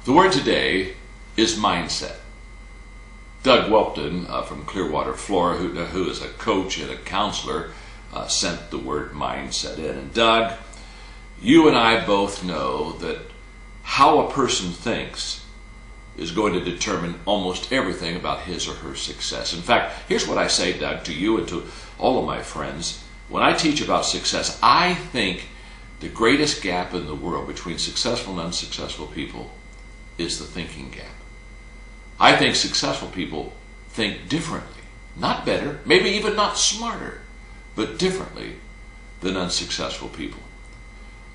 The word today is mindset. Doug Welton from Clearwater, Florida, who is a coach and a counselor, sent the word mindset in. And Doug, you and I both know that how a person thinks is going to determine almost everything about his or her success. In fact, here's what I say, Doug, to you and to all of my friends. When I teach about success, I think the greatest gap in the world between successful and unsuccessful people is the thinking gap. I think successful people think differently, not better, maybe even not smarter, but differently than unsuccessful people.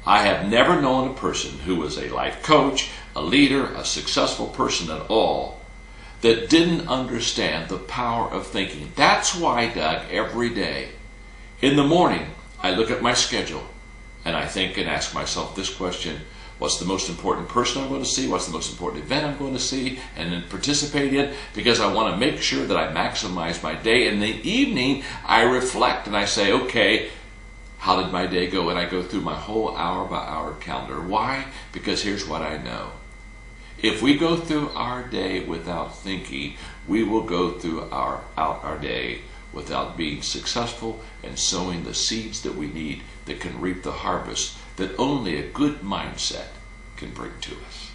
I have never known a person who was a life coach, a leader, a successful person at all, that didn't understand the power of thinking. That's why, Doug, every day, in the morning, I look at my schedule and I think and ask myself this question: what's the most important person I'm going to see? What's the most important event I'm going to see and then participate in? Because I want to make sure that I maximize my day. In the evening, I reflect and I say, okay, how did my day go? And I go through my whole hour-by-hour calendar. Why? Because here's what I know. If we go through our day without thinking, we will go through our day without being successful and sowing the seeds that we need that can reap the harvest that only a good mindset can bring to us.